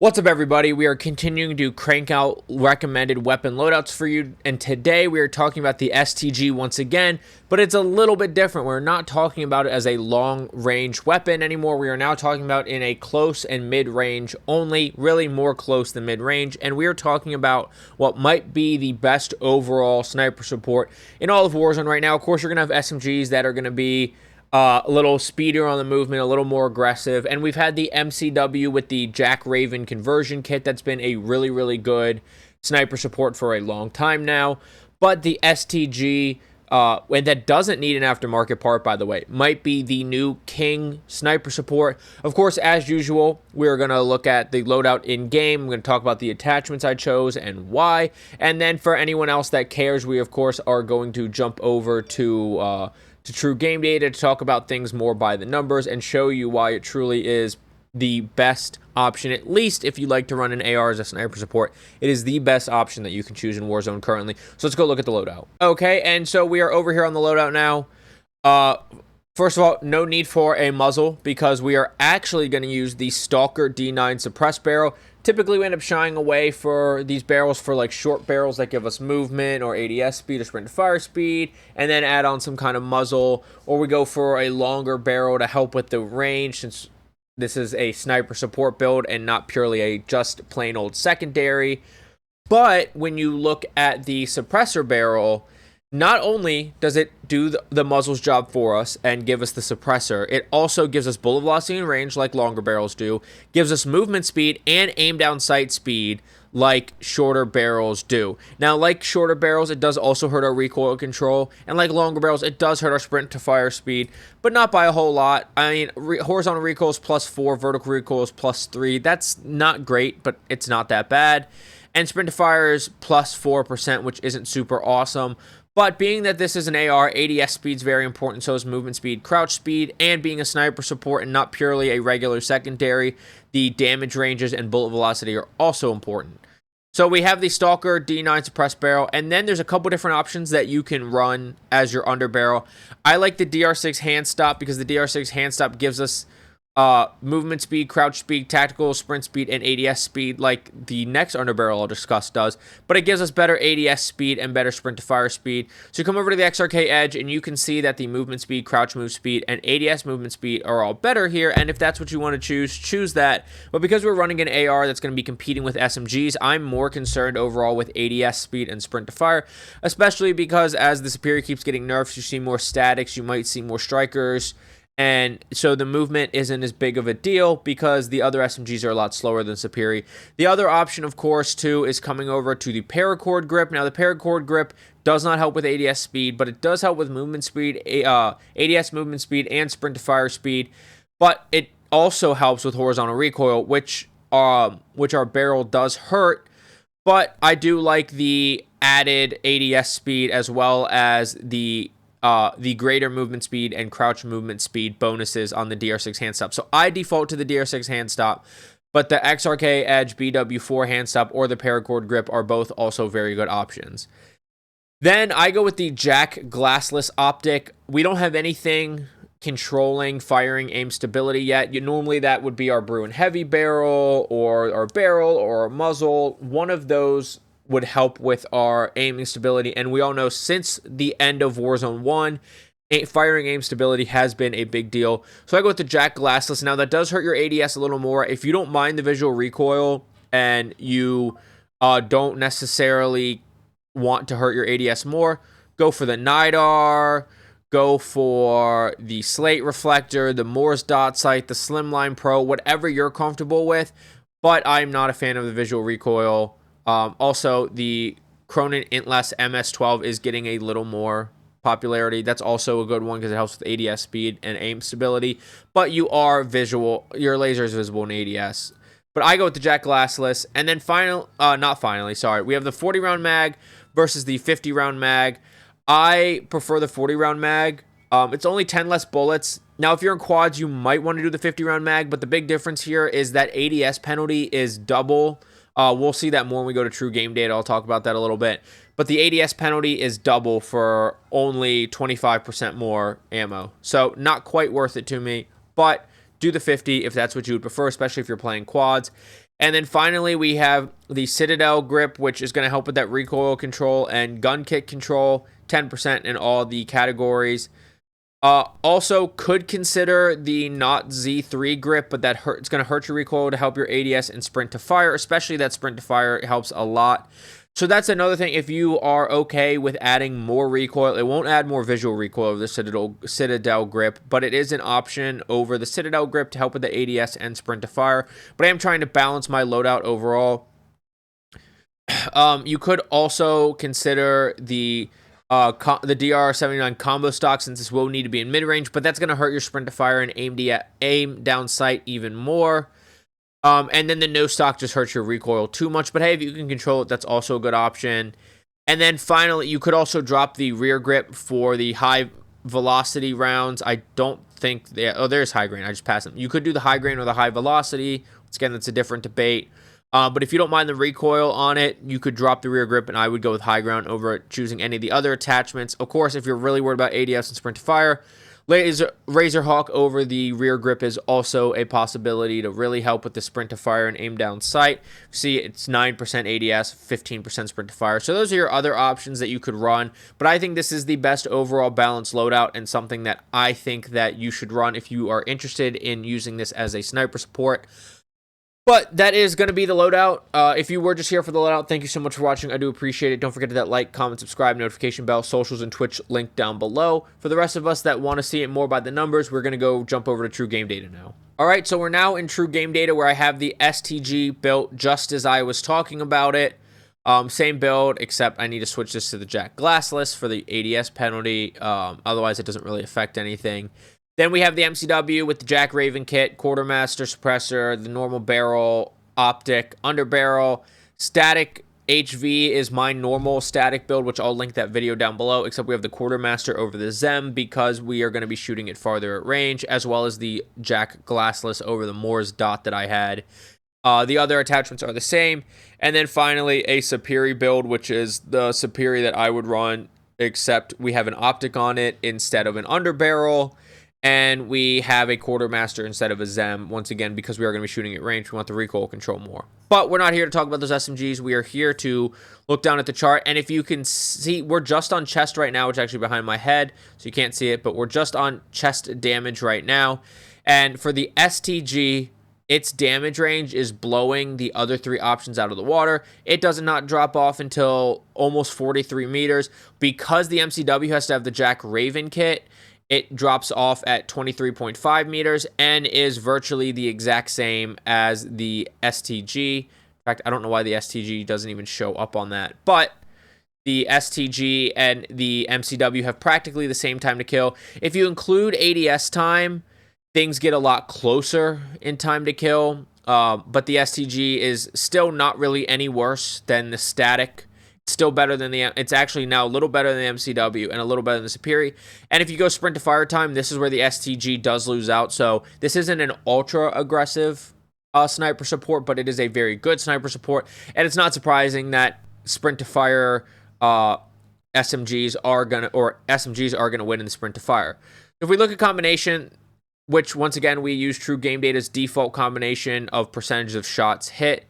What's up, everybody? We are continuing to crank out recommended weapon loadouts for you, and today we are talking about the STG once again, but it's a little bit different. We're not talking about it as a long-range weapon anymore. We are now talking about in a close and mid-range only, really more close than mid-range, and we are talking about what might be the best overall sniper support in all of Warzone right now. Of course, you're going to have SMGs that are going to be a little speedier on the movement, a little more aggressive. And we've had the MCW with the Jack Raven conversion kit that's been a really, really good sniper support for a long time now. But the STG, and that doesn't need an aftermarket part, by the way, might be the new king sniper support. Of course, as usual, we're going to look at the loadout in-game. I'm going to talk about the attachments I chose and why. And then for anyone else that cares, we, of course, are going to jump over to True Game Data to talk about things more by the numbers and show you why it truly is the best option. At least if you like to run an AR as a sniper support, it is the best option that you can choose in Warzone currently. So let's go look at the loadout. Okay, and so we are over here on the loadout now. First of all, no need for a muzzle because we are actually going to use the Stalker D9 suppressed barrel. Typically, we end up shying away for these barrels for like short barrels that give us movement or ADS speed or sprint to fire speed, and then add on some kind of muzzle, or we go for a longer barrel to help with the range since this is a sniper support build and not purely a just plain old secondary. But when you look at the suppressor barrel, not only does it do the muzzle's job for us and give us the suppressor, it also gives us bullet velocity and range like longer barrels do, gives us movement speed and aim down sight speed like shorter barrels do. Now, like shorter barrels, it does also hurt our recoil control, and like longer barrels, it does hurt our sprint to fire speed, but not by a whole lot. I mean, horizontal recoil is +4, vertical recoil is +3. That's not great, but it's not that bad. And sprint to fire is +4%, which isn't super awesome. But being that this is an AR, ADS speed is very important, so is movement speed, crouch speed, and being a sniper support and not purely a regular secondary, the damage ranges and bullet velocity are also important. So we have the Stalker D9 suppressed barrel, and then there's a couple different options that you can run as your under barrel. I like the DR6 hand stop because the DR6 hand stop gives us movement speed, crouch speed, tactical, sprint speed, and ADS speed like the next underbarrel I'll discuss does, but it gives us better ADS speed and better sprint to fire speed. So you come over to the XRK Edge and you can see that the movement speed, crouch move speed, and ADS movement speed are all better here, and if that's what you want to choose that. But because we're running an AR that's going to be competing with SMGs, I'm more concerned overall with ADS speed and sprint to fire, especially because as the Superior keeps getting nerfs, you see more statics, you might see more strikers, and so the movement isn't as big of a deal because the other SMGs are a lot slower than Superior. The other option, of course, too, is coming over to the paracord grip. Now, the paracord grip does not help with ADS speed, but it does help with movement speed, ADS movement speed, and sprint to fire speed. But it also helps with horizontal recoil, which our barrel does hurt. But I do like the added ADS speed as well as the greater movement speed and crouch movement speed bonuses on the DR6 hand stop. So I default to the DR6 hand stop, but the XRK Edge BW4 hand stop or the paracord grip are both also very good options. Then I go with the Jack glassless optic. We don't have anything controlling firing aim stability yet. Normally that would be our Bruin heavy barrel or our barrel or our muzzle. One of those would help with our aiming stability, and we all know since the end of Warzone 1, firing aim stability has been a big deal. So I go with the Jack glassless. Now that does hurt your ADS a little more. If you don't mind the visual recoil and you don't necessarily want to hurt your ADS more, go for the NIDAR, go for the Slate Reflector, the Morse Dot Sight, the Slimline Pro, whatever you're comfortable with, but I'm not a fan of the visual recoil. Also, the Cronin Intless MS-12 is getting a little more popularity. That's also a good one because it helps with ADS speed and aim stability. But you are visual. Your laser is visible in ADS. But I go with the Jack glassless. And then we have the 40-round mag versus the 50-round mag. I prefer the 40-round mag. It's only 10 less bullets. Now, if you're in quads, you might want to do the 50-round mag. But the big difference here is that ADS penalty is double. We'll see that more when we go to True Game Data. I'll talk about that a little bit. But the ADS penalty is double for only 25% more ammo. So not quite worth it to me, but do the 50 if that's what you would prefer, especially if you're playing quads. And then finally, we have the Citadel grip, which is going to help with that recoil control and gun kick control, 10% in all the categories. Also, could consider the not Z3 grip, but it's going to hurt your recoil to help your ADS and sprint to fire, especially that sprint to fire. It helps a lot. So that's another thing. If you are okay with adding more recoil, it won't add more visual recoil over the Citadel grip, but it is an option over the Citadel grip to help with the ADS and sprint to fire. But I am trying to balance my loadout overall. You could also consider the DR79 combo stock, since this will need to be in mid-range, but that's going to hurt your sprint to fire and aim down sight even more. And then the no stock just hurts your recoil too much. But hey, if you can control it, that's also a good option. And then finally, you could also drop the rear grip for the high velocity rounds. I don't think there's high grain. I just passed them. You could do the high grain or the high velocity. Once again, that's a different debate. But if you don't mind the recoil on it, you could drop the rear grip, and I would go with high ground over choosing any of the other attachments. Of course, if you're really worried about ADS and sprint to fire, Razor Hawk over the rear grip is also a possibility to really help with the sprint to fire and aim down sight. See, it's 9% ADS, 15% sprint to fire. So those are your other options that you could run. But I think this is the best overall balanced loadout, and something that I think that you should run if you are interested in using this as a sniper support. But that is going to be the loadout. If you were just here for the loadout, thank you so much for watching. I do appreciate it. Don't forget to hit that like, comment, subscribe, notification bell, socials, and Twitch link down below. For the rest of us that want to see it more by the numbers, we're going to go jump over to True Game Data now. All right, so we're now in True Game Data, where I have the STG built just as I was talking about it. Same build, except I need to switch this to the Jack Glassless for the ADS penalty. Otherwise, it doesn't really affect anything. Then we have the MCW with the Jack Raven kit, quartermaster suppressor, the normal barrel, optic, under barrel, static HV is my normal static build, which I'll link that video down below, except we have the quartermaster over the Zem because we are going to be shooting it farther at range, as well as the Jack Glassless over the Moore's dot that I had. The other attachments are the same. And then finally, a Superi build, which is the Superi that I would run, except we have an optic on it instead of an under barrel. And we have a quartermaster instead of a Zem, once again, because we are going to be shooting at range. We want the recoil control more. But we're not here to talk about those SMGs. We are here to look down at the chart. And if you can see, we're just on chest right now, which is actually behind my head, so you can't see it. But we're just on chest damage right now. And for the STG, its damage range is blowing the other three options out of the water. It does not drop off until almost 43 meters. Because the MCW has to have the Jack Raven kit, it drops off at 23.5 meters and is virtually the exact same as the STG. In fact, I don't know why the STG doesn't even show up on that. But the STG and the MCW have practically the same time to kill. If you include ADS time, things get a lot closer in time to kill. But the STG is still not really any worse than the static. Still better than it's actually now a little better than the MCW and a little better than the Superi. And if you go sprint to fire time, this is where the STG does lose out. So this isn't an ultra aggressive sniper support, but it is a very good sniper support. And it's not surprising that sprint to fire SMGs are gonna win in the sprint to fire. If we look at combination, which once again we use True Game Data's default combination of percentage of shots hit,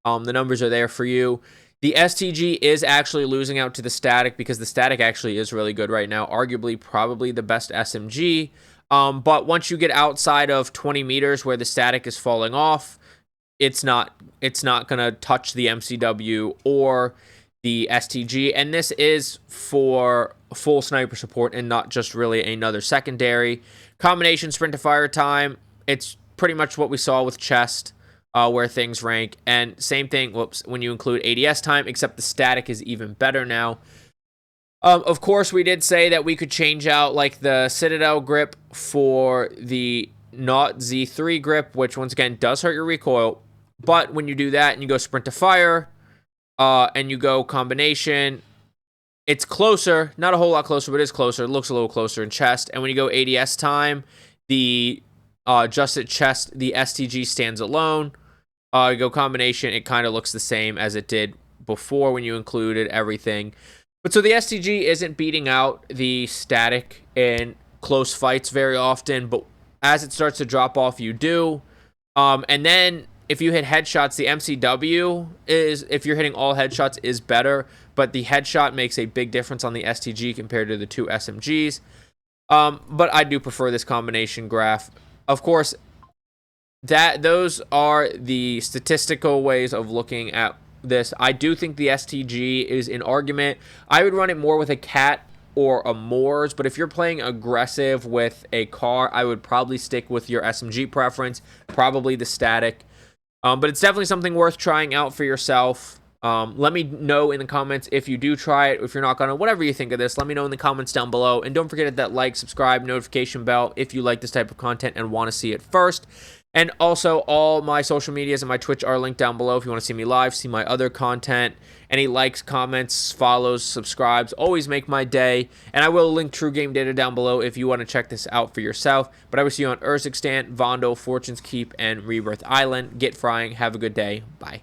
the numbers are there for you. The STG is actually losing out to the static because the static actually is really good right now. Arguably, probably the best SMG. But once you get outside of 20 meters where the static is falling off, it's not going to touch the MCW or the STG. And this is for full sniper support and not just really another secondary. Combination sprint to fire time, it's pretty much what we saw with chest. Where things rank, and same thing, when you include ADS time, except the static is even better now. Of course, we did say that we could change out like the Citadel grip for the not Z3 grip, which once again does hurt your recoil, but when you do that and you go sprint to fire, and you go combination, it's closer, not a whole lot closer, but it is closer. It looks a little closer in chest, and when you go ADS time, just at chest, the STG stands alone. You go combination, it kind of looks the same as it did before when you included everything. But so the STG isn't beating out the static in close fights very often, but as it starts to drop off, you do. And then if you hit headshots, the MCW is, if you're hitting all headshots, is better, but the headshot makes a big difference on the STG compared to the two SMGs. But I do prefer this combination graph. Of course, those are the statistical ways of looking at this. I do think the STG is an argument. I would run it more with a cat or a Moors, but if you're playing aggressive with a car, I would probably stick with your SMG preference, probably the static. But it's definitely something worth trying out for yourself. Let me know in the comments if you do try it, if you're not gonna, whatever you think of this, let me know in the comments down below. And don't forget to hit that like, subscribe, notification bell if you like this type of content and want to see it first. And also, all my social medias and my Twitch are linked down below if you want to see me live, see my other content. Any likes, comments, follows, subscribes always make my day. And I will link True Game Data down below if you want to check this out for yourself. But I will see you on Urzikstan, Vondel, Fortune's Keep, and Rebirth Island. Get frying. Have a good day. Bye.